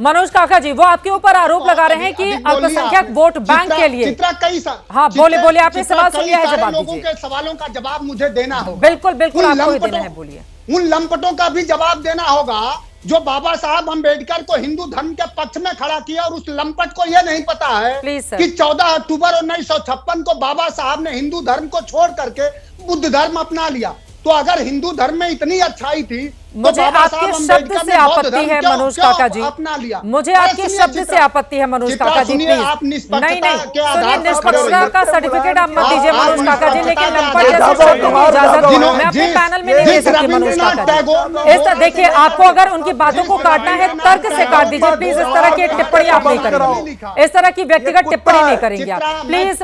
मनोज काका जी, वो आपके ऊपर आरोप लगा रहे हैं कि अल्पसंख्यक वोट बैंक के लिए। हाँ, बोलिए, आपने सवाल सुन लिया है, जवाब लोगों दीजिए। के सवालों का जवाब मुझे देना होगा। बिल्कुल आपको ही देना है, बोलिए। उन लंपटों का भी जवाब देना होगा जो बाबा साहब अम्बेडकर को हिंदू धर्म के पक्ष में खड़ा किया, और उस लंपट को यह नहीं पता है कि 14 अक्टूबर 1956 को बाबा साहब ने हिंदू धर्म को छोड़ करके बुद्ध धर्म अपना लिया। तो अगर हिंदू धर्म में इतनी अच्छाई थी तो मुझे आपके शब्द से आपत्ति है मनोज काका जी, अपना लिया। मुझे आपके शब्द से आपत्ति है मनोज काका जी, प्लीज। नहीं, सुनिए, निष्पक्षता का सर्टिफिकेट आप मत दीजिए मनोज काका जी, लेकिन लंपट जैसे शब्दों की इजाजत मैं अपने पैनल में नहीं दे सकती मनोज काका जी। इस देखिए, आपको अगर उनकी बातों को काटना है तर्क से काट दीजिए प्लीज। इस तरह की टिप्पणी आप नहीं करेंगे, इस तरह की व्यक्तिगत टिप्पणी नहीं करेंगे आप,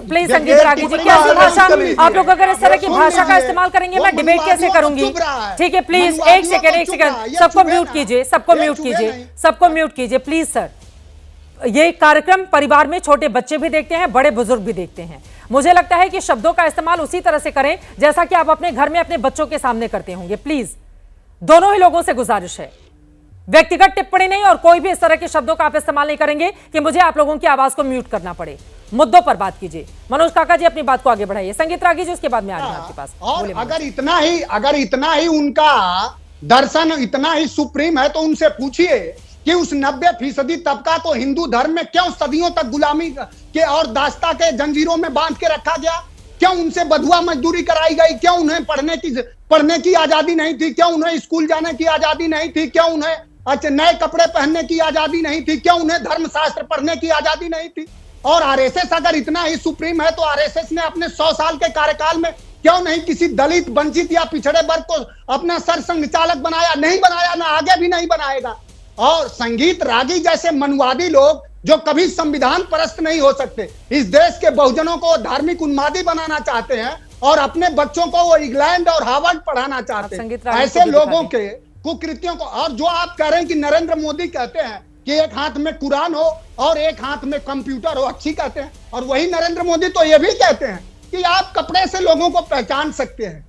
प्लीज। संगीत रागी जी, कैसी भाषा आप लोग अगर इस तरह की भाषा का इस्तेमाल करेंगे, मैं डिबेट कैसे करूंगी? ठीक है, प्लीज एक सेकेंड, सबको म्यूट कीजिए प्लीज सर। ये कार्यक्रम परिवार में छोटे बच्चे भी देखते हैं, बड़े बुजुर्ग भी देखते हैं। मुझे लगता है कि शब्दों का इस्तेमाल उसी तरह से करें जैसा कि आप अपने घर में अपने बच्चों के सामने करते होंगे। प्लीज, दोनों ही लोगों से गुजारिश है, व्यक्तिगत टिप्पणी नहीं, और कोई भी इस तरह के शब्दों का आप इस्तेमाल नहीं करेंगे कि मुझे आप लोगों की आवाज को म्यूट करना पड़े। मुद्दों पर बात कीजिए। मनोज काका जी, अपनी बात को आगे बढ़ाइए। संगीत रागी जी, उसके बाद में आ रही हूं आपके पास। और अगर इतना ही उनका दर्शन इतना ही सुप्रीम है तो उनसे पूछिए कि उस 90% तबका को हिंदू धर्म में क्यों सदियों तक गुलामी के और दास्ता के जंजीरों में बांध के रखा गया? क्यों उनसे बधुआ मजदूरी कराई गई? क्यों उन्हें पढ़ने की आजादी नहीं थी? क्यों उन्हें स्कूल जाने की आजादी नहीं थी? क्यों उन्हें नए कपड़े पहनने की आजादी नहीं थी? क्यों उन्हें धर्मशास्त्र पढ़ने की आजादी नहीं थी? और आरएसएस अगर इतना ही सुप्रीम है तो आरएसएस ने अपने 100 साल के कार्यकाल में क्यों नहीं किसी दलित, वंचित या पिछड़े वर्ग को अपना सरसंघचालक बनाया? नहीं बनाया, ना आगे भी नहीं बनाएगा। और संगीत रागी जैसे मनुवादी लोग जो कभी संविधान परस्त नहीं हो सकते, इस देश के बहुजनों को धार्मिक उन्मादी बनाना चाहते हैं और अपने बच्चों को वो इंग्लैंड और हार्वर्ड पढ़ाना चाहते हैं। ऐसे लोगों के कुकृत्यों को, और जो आप कह रहे हैं कि नरेंद्र मोदी कहते हैं कि एक हाथ में कुरान हो और एक हाथ में कंप्यूटर हो, अच्छी कहते हैं। और वही नरेंद्र मोदी तो ये भी कहते हैं कि आप कपड़े से लोगों को पहचान सकते हैं।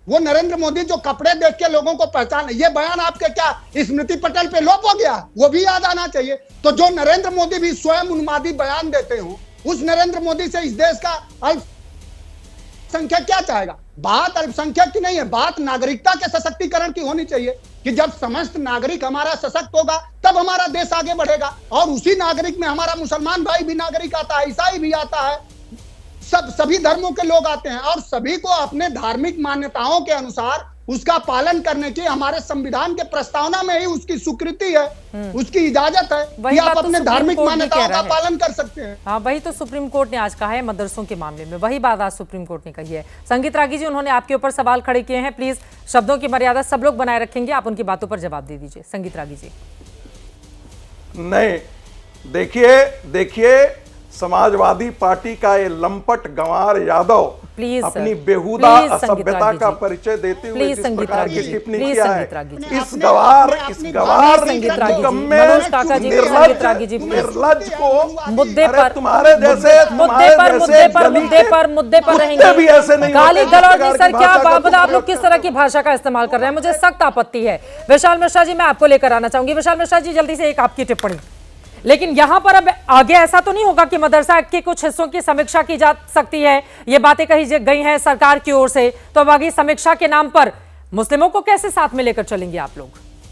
वो नरेंद्र मोदी जो कपड़े देख के लोगों को पहचान, ये बयान आपके क्या स्मृति पटेल पे लोप हो गया? वो भी याद आना चाहिए। तो जो नरेंद्र मोदी भी स्वयं उन्मादी बयान देते हो, उस नरेंद्र मोदी से इस देश का अल्पसंख्यक क्या चाहेगा? बात अल्पसंख्यक की नहीं है, बात नागरिकता के सशक्तिकरण की होनी चाहिए कि जब समस्त नागरिक हमारा सशक्त होगा तब हमारा देश आगे बढ़ेगा। और उसी नागरिक में हमारा मुसलमान भाई भी नागरिक आता है, ईसाई भी आता है, सभी धर्मों के लोग आते हैं, और सभी को अपने धार्मिक मान्यताओं के अनुसार उसका पालन करने की हमारे संविधान के प्रस्तावना में ही उसकी स्वीकृति है, उसकी इजाजत है कि आप अपने धार्मिक मान्यताओं का पालन कर सकते हैं। हाँ, वही तो सुप्रीम कोर्ट ने आज कहा है मदरसों के मामले में, वही बात आज सुप्रीम कोर्ट ने कही है। संगीत रागी जी, उन्होंने आपके ऊपर सवाल खड़े किए हैं, प्लीज शब्दों की मर्यादा सब लोग बनाए रखेंगे, आप उनकी बातों पर जवाब दे दीजिए। संगीत रागी जी। नहीं, देखिए समाजवादी पार्टी का ये लंपट गंवार यादव अपनी बेहुदा असभ्यता का परिचय देते हुए जिस प्रकार की टिप्पणी किया है, इस गंवार निर्लज को मुद्दे पर तुम्हारे जैसे मुद्दे पर रहेंगे भी ऐसे नहीं। गाली गलौज नहीं सर, क्या बात, आप लोग किस तरह की भाषा का इस्तेमाल कर रहे हैं? मुझे सख्त आपत्ति है। विशाल मिश्रा जी, मैं आपको लेकर आना चाहूंगी। विशाल मिश्रा जी, जल्दी से एक आपकी टिप्पणी। लेकिन यहां पर अब आगे ऐसा तो नहीं होगा कि मदरसा के कुछ हिस्सों की समीक्षा की जा सकती है, ये बातें कही गई हैं सरकार की ओर से, तो अब आगे समीक्षा के नाम पर मुस्लिमों को कैसे साथ में लेकर चलेंगे आप लोग?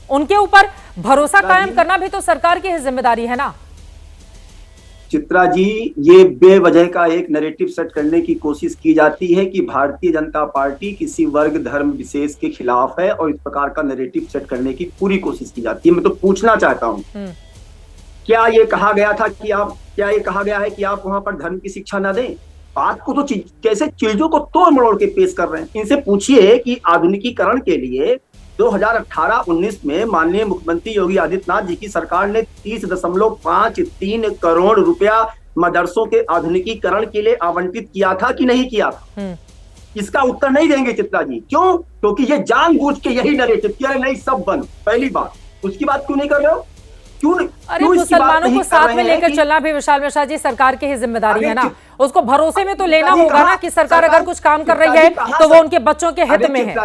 उनके ऊपर भरोसा कायम करना भी तो सरकार की जिम्मेदारी है ना। चित्रा जी, ये बेवजह का एक नैरेटिव सेट करने की कोशिश की जाती है कि भारतीय जनता पार्टी किसी वर्ग धर्म विशेष के खिलाफ है, और इस प्रकार का नैरेटिव सेट करने की पूरी कोशिश की जाती है। मैं तो पूछना चाहता हूँ, क्या ये कहा गया है कि आप वहां पर धर्म की शिक्षा ना दें? बात को तो कैसे चीजों को तोड़ मरोड़ के पेश कर रहे हैं। इनसे पूछिए कि आधुनिकीकरण के लिए 2018-19 में माननीय मुख्यमंत्री योगी आदित्यनाथ जी की सरकार ने 30.53 करोड़ रुपया मदरसों के आधुनिकीकरण के लिए आवंटित किया था कि नहीं किया था? इसका उत्तर नहीं देंगे चित्रा जी। क्यों? क्योंकि ये जानबूझ के यही नैरेटिव किया नहीं सब बंद। पहली बात, उसकी बात क्यों नहीं कर रहे हो? अरे मुसलमानों को साथ में लेकर चलना भी विशाल मिश्रा जी सरकार की ही जिम्मेदारी है ना। उसको भरोसे में तो लेना होगा ना कि सरकार अगर कुछ काम कर रही है तो वो उनके बच्चों के हित में है।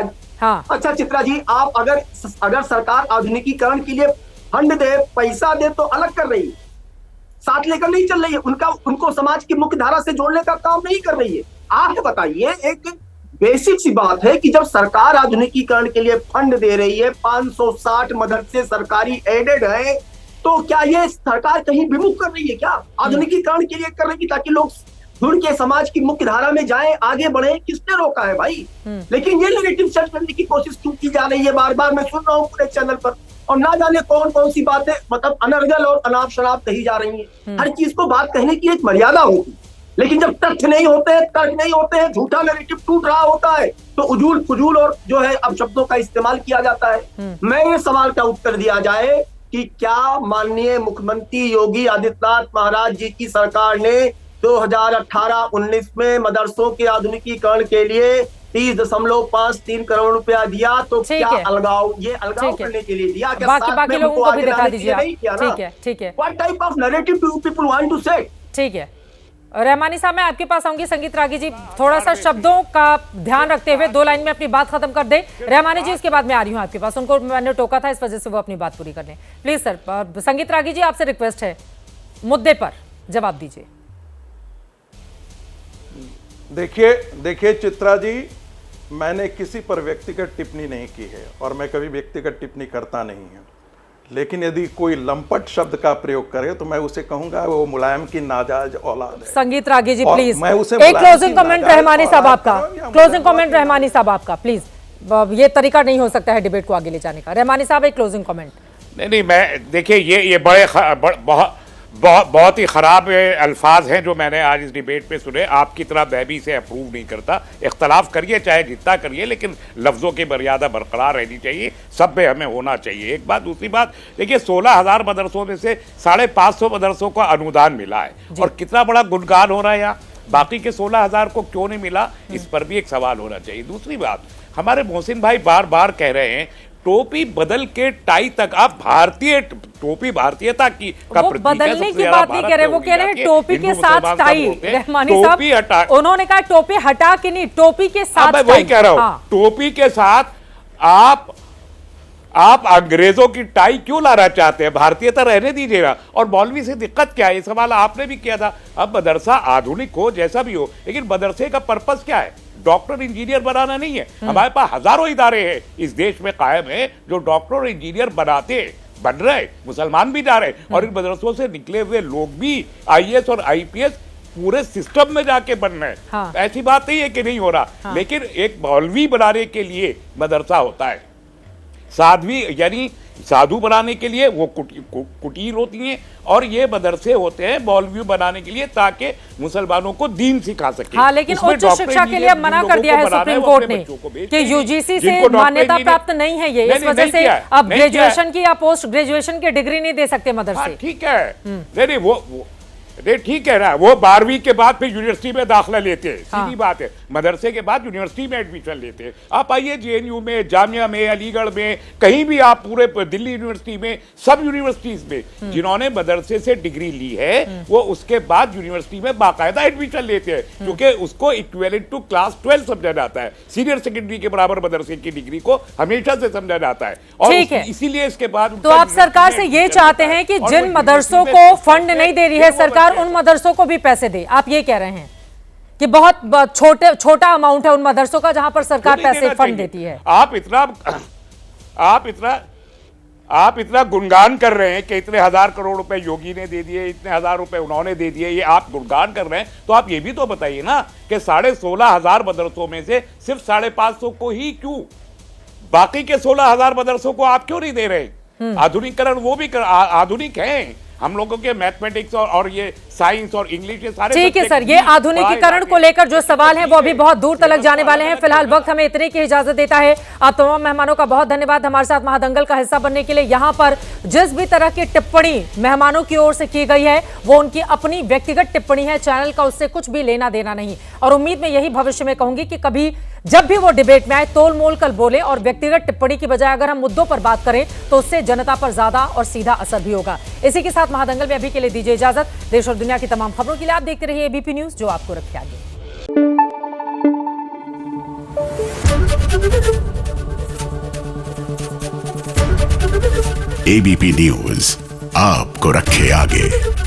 हाँ, अच्छा चित्रा जी, आप अगर सरकार आधुनिकीकरण के लिए फंड दे, पैसा दे तो अलग कर रही है, साथ लेकर नहीं चल रही है, उनको समाज की मुख्य धारा से जोड़ने का काम नहीं कर रही है। आप बताइए, एक बेसिक सी बात है कि जब सरकार आधुनिकीकरण के लिए फंड दे रही है, 560 मदरसे सरकारी एडेड है, तो क्या ये सरकार कहीं विमुख कर रही है क्या? आधुनिकीकरण के लिए कर रही है ताकि लोग जुड़ के समाज की मुख्य धारा में जाएं, आगे बढ़े, किसने रोका है भाई? लेकिन ये नैरेटिव सेट करने की कोशिश क्यों की जा रही है? बार बार मैं सुन रहा हूँ पूरे चैनल पर, और ना जाने कौन कौन सी बातें मतलब अनर्गल और अनाप शनाप कही जा रही है। हर चीज को बात कहने की एक मर्यादा होती, लेकिन जब तथ्य नहीं होते हैं, तर्क नहीं होते हैं, झूठा नैरेटिव टूट रहा होता है, तो उजूल फजूल और जो है अब शब्दों का इस्तेमाल किया जाता है। मैं ये सवाल का उत्तर दिया जाए कि क्या माननीय मुख्यमंत्री योगी आदित्यनाथ महाराज जी की सरकार ने 2018-19 में मदरसों के आधुनिकीकरण के लिए 30.53 करोड़ रुपया दिया, तो क्या अलगाव करने के लिए दिया? क्या बाकी लोगों को भी दिखा दीजिए आप। ठीक है। What type of narrative do people want to say? ठीक है, रहमानी साहब मैं आपके पास आऊंगी। संगीत रागी जी थोड़ा सा शब्दों का ध्यान रखते हुए 2 लाइन में अपनी बात खत्म कर दे। रहमानी जी उसके बाद मैं आ रही हूँ आपके पास, उनको मैंने टोका था इस वजह से वो अपनी बात पूरी कर लें। प्लीज सर, संगीत रागी जी आपसे रिक्वेस्ट है, मुद्दे पर जवाब दीजिए। देखिए चित्रा जी, मैंने किसी पर व्यक्तिगत टिप्पणी नहीं की है और मैं कभी व्यक्तिगत टिप्पणी करता नहीं हूं, लेकिन यदि कोई लंपट शब्द का प्रयोग करे तो मैं उसे कहूंगा वो मुलायम की नाजायज औलाद है। संगीत रागी जी प्लीज, मैं उसे एक क्लोजिंग कमेंट रहमानी साहब आपका, क्लोजिंग कमेंट रहमानी साहब आपका प्लीज। ये तरीका नहीं हो सकता है डिबेट को आगे ले जाने का। रहमानी साहब एक क्लोजिंग कमेंट। नहीं, मैं देखिए ये बहुत ही खराब अल्फाज हैं जो मैंने आज इस डिबेट पे सुने। आपकी तरह मैं भी इसे अप्रूव नहीं करता। इख्तलाफ करिए चाहे जितना करिए, लेकिन लफ्ज़ों की मर्यादा बरकरार रहनी चाहिए, सब में हमें होना चाहिए। एक बात। दूसरी बात, देखिए 16,000 मदरसों में से 550 मदरसों को अनुदान मिला है, और कितना बड़ा गुणगान हो रहा है यहाँ। बाकी के 16,000 को क्यों नहीं मिला, इस पर भी एक सवाल होना चाहिए। दूसरी बात, हमारे मोहसिन भाई बार बार कह रहे हैं टोपी बदल के टाई तक, आप भारतीय टोपी भारतीयता की का वो बदलने की बात नहीं कह रहे, वो कह रहे हैं टोपी के साथ टाई। रहमानी साहब उन्होंने कहा टोपी हटा के नहीं, टोपी के साथ मैं वही कह रहा हूं। टोपी के साथ आप अंग्रेजों की टाई क्यों लाना चाहते हैं? भारतीयता रहने दीजिएगा। और मौलवी से दिक्कत क्या है? ये सवाल आपने भी किया था। अब मदरसा आधुनिक हो जैसा भी हो, लेकिन मदरसे का पर्पस क्या है? डॉक्टर इंजीनियर बनाना नहीं है। हमारे पास हजारों इदारे हैं इस देश में कायम है जो डॉक्टर और इंजीनियर बन रहे, मुसलमान भी जा रहे, और इन मदरसों से निकले हुए लोग भी IAS और IPS पूरे सिस्टम में जाके बन रहे हैं। हाँ। ऐसी बात नहीं है कि नहीं हो रहा। हाँ। लेकिन एक मौलवी बनाने के लिए मदरसा होता है, साध्वी यानी साधु बनाने के लिए वो कुटीर होती हैं, और ये मदरसे होते हैं मौलवी बनाने के लिए ताकि मुसलमानों को दीन सिखा सके। हाँ, लेकिन उच्च शिक्षा के लिए मना कर दिया है सुप्रीम कोर्ट ने कि UGC से मान्यता प्राप्त नहीं है ये, इस वजह से अब ग्रेजुएशन की या पोस्ट ग्रेजुएशन की डिग्री नहीं दे सकते मदरसे। ठीक है, नहीं वो ठीक है ना, वो 12वीं के बाद फिर यूनिवर्सिटी में दाखिला लेते हैं। हाँ। सीधी बात है, मदरसे के बाद यूनिवर्सिटी में एडमिशन लेते हैं। आप आइए JNU में, जामिया में, अलीगढ़ में, कहीं भी आप पूरे दिल्ली यूनिवर्सिटी में, सब यूनिवर्सिटीज में जिन्होंने मदरसे से डिग्री ली है वो उसके बाद यूनिवर्सिटी में बाकायदा एडमिशन लेते हैं, क्योंकि उसको इक्विवेलेंट टू क्लास 12 समझा जाता है। सीनियर सेकेंडरी के बराबर मदरसे की डिग्री को हमेशा से समझा जाता है, और इसीलिए इसके बाद तो आप सरकार से ये चाहते हैं कि जिन मदरसों को फंड नहीं दे रही है सरकार, उन मदरसों को भी पैसे दे। आप ये कह रहे हैं कि बहुत छोटा अमाउंट है उन मदरसों का जहां पर सरकार पैसे फंड देती है। आप इतना गुणगान कर रहे हैं कि इतने 1000 करोड़ रुपए योगी ने दे दिए, इतने 1000 रुपए उन्होंने दे दिए, ये आप गुणगान कर रहे हैं, तो आप ये भी तो बताइए ना कि 16,500 मदरसों में से सिर्फ 550 को ही क्यों, बाकी के 16,000 मदरसों को आप क्यों नहीं दे रहे? आधुनिकीकरण वो भी आधुनिक हैं। हम लोगों के मैथमेटिक्स और ये साइंस और इंग्लिश ये सारे ठीक है सर, ये आधुनिकीकरण को लेकर जो सवाल हैं वो अभी बहुत दूर तक जाने वाले हैं। फिलहाल वक्त हमें इतने की इजाजत देता है। आप तमाम मेहमानों का बहुत धन्यवाद हमारे साथ महादंगल का हिस्सा बनने के लिए। यहाँ पर जिस भी तरह की टिप्पणी मेहमानों की ओर से की गई है वो उनकी अपनी व्यक्तिगत टिप्पणी है, चैनल का उससे कुछ भी लेना देना नहीं। और उम्मीद में यही भविष्य में कहूंगी कि कभी जब भी वो डिबेट में आए तोल मोल कर बोले, और व्यक्तिगत टिप्पणी की बजाय अगर हम मुद्दों पर बात करें तो उससे जनता पर ज्यादा और सीधा असर भी होगा। इसी के साथ महादंगल में अभी के लिए दीजिए इजाजत। देश और दुनिया की तमाम खबरों के लिए आप देखते रहिए ABP न्यूज, जो आपको रखे आगे। एबीपी न्यूज आपको रखे आगे।